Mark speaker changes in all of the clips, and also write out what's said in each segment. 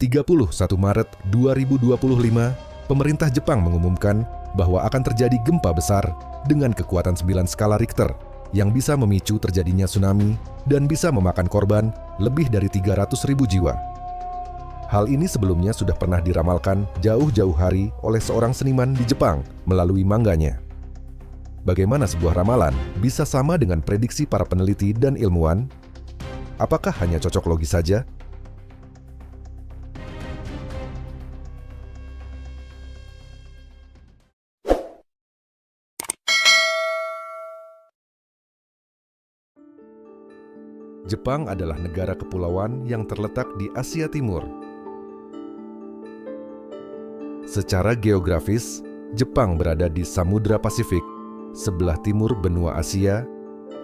Speaker 1: 31 Maret 2025, pemerintah Jepang mengumumkan bahwa akan terjadi gempa besar dengan kekuatan 9 skala Richter yang bisa memicu terjadinya tsunami dan bisa memakan korban lebih dari 300.000 jiwa. Hal ini sebelumnya sudah pernah diramalkan jauh-jauh hari oleh seorang seniman di Jepang melalui mangganya. Bagaimana sebuah ramalan bisa sama dengan prediksi para peneliti dan ilmuwan? Apakah hanya cocok logis saja? Jepang adalah negara kepulauan yang terletak di Asia Timur. Secara geografis, Jepang berada di Samudra Pasifik, sebelah timur benua Asia,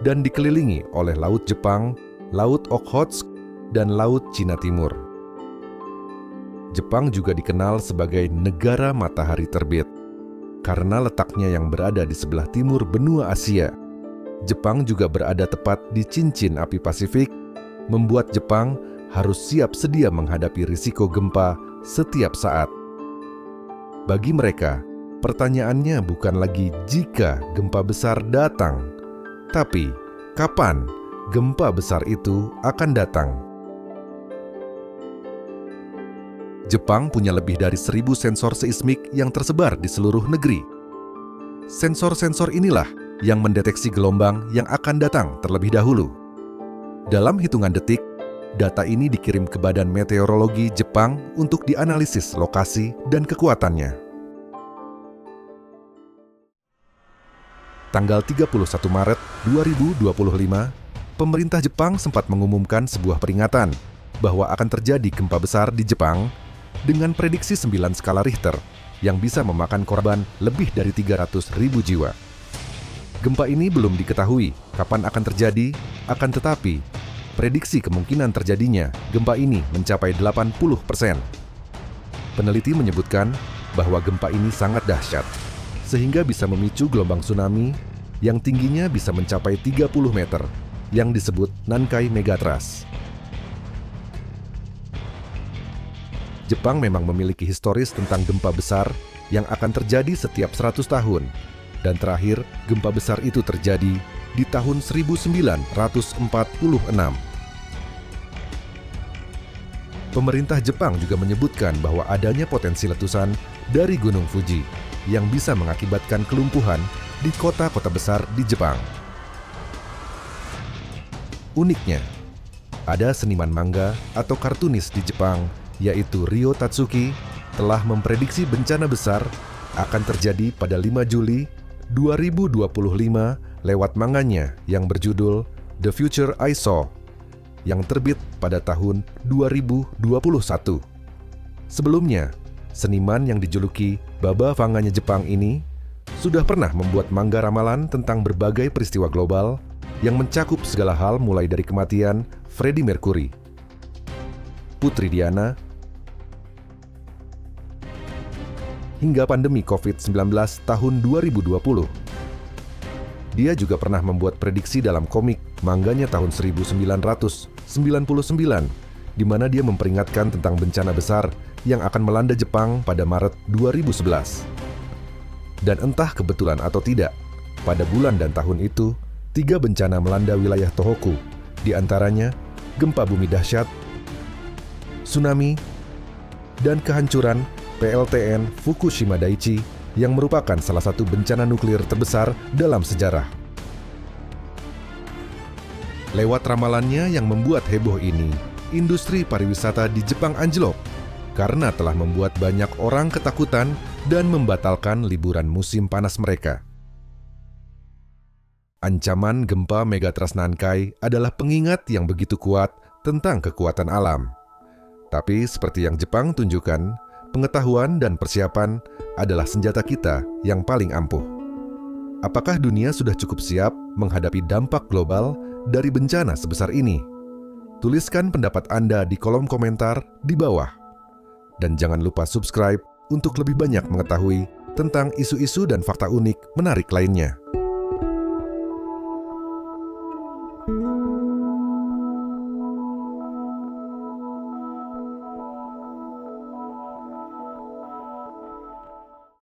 Speaker 1: dan dikelilingi oleh Laut Jepang, Laut Okhotsk, dan Laut Cina Timur. Jepang juga dikenal sebagai negara matahari terbit. Karena letaknya yang berada di sebelah timur benua Asia, Jepang juga berada tepat di cincin api Pasifik, membuat Jepang harus siap sedia menghadapi risiko gempa setiap saat. Bagi mereka, pertanyaannya bukan lagi jika gempa besar datang, tapi kapan gempa besar itu akan datang. Jepang punya lebih dari 1.000 sensor seismik yang tersebar di seluruh negeri. Sensor-sensor inilah yang mendeteksi gelombang yang akan datang terlebih dahulu. Dalam hitungan detik, data ini dikirim ke Badan Meteorologi Jepang untuk dianalisis lokasi dan kekuatannya. Tanggal 31 Maret 2025, pemerintah Jepang sempat mengumumkan sebuah peringatan bahwa akan terjadi gempa besar di Jepang dengan prediksi 9 skala Richter yang bisa memakan korban lebih dari 300.000 jiwa. Gempa ini belum diketahui kapan akan terjadi, akan tetapi prediksi kemungkinan terjadinya gempa ini mencapai 80%. Peneliti menyebutkan bahwa gempa ini sangat dahsyat, sehingga bisa memicu gelombang tsunami yang tingginya bisa mencapai 30 meter, yang disebut Nankai Megatrust. Jepang memang memiliki historis tentang gempa besar yang akan terjadi setiap 100 tahun, dan terakhir gempa besar itu terjadi di tahun 1946. Pemerintah Jepang juga menyebutkan bahwa adanya potensi letusan dari Gunung Fuji yang bisa mengakibatkan kelumpuhan di kota-kota besar di Jepang. Uniknya, ada seniman manga atau kartunis di Jepang, yaitu Ryo Tatsuki, telah memprediksi bencana besar akan terjadi pada 5 Juli 2025 lewat manganya yang berjudul The Future I Saw yang terbit pada tahun 2021. Sebelumnya, seniman yang dijuluki Baba Vanganya Jepang ini sudah pernah membuat manga ramalan tentang berbagai peristiwa global yang mencakup segala hal mulai dari kematian Freddie Mercury, Putri Diana, hingga pandemi COVID-19 tahun 2020. Dia juga pernah membuat prediksi dalam komik mangganya tahun 1999, di mana dia memperingatkan tentang bencana besar yang akan melanda Jepang pada Maret 2011. Dan entah kebetulan atau tidak, pada bulan dan tahun itu, 3 bencana melanda wilayah Tohoku, di antaranya gempa bumi dahsyat, tsunami, dan kehancuran PLTN Fukushima Daiichi yang merupakan salah satu bencana nuklir terbesar dalam sejarah. Lewat ramalannya yang membuat heboh ini, industri pariwisata di Jepang anjlok karena telah membuat banyak orang ketakutan dan membatalkan liburan musim panas mereka. Ancaman gempa Megatrust Nankai adalah pengingat yang begitu kuat tentang kekuatan alam. Tapi seperti yang Jepang tunjukkan, pengetahuan dan persiapan adalah senjata kita yang paling ampuh. Apakah dunia sudah cukup siap menghadapi dampak global dari bencana sebesar ini? Tuliskan pendapat Anda di kolom komentar di bawah. Dan jangan lupa subscribe untuk lebih banyak mengetahui tentang isu-isu dan fakta unik menarik lainnya.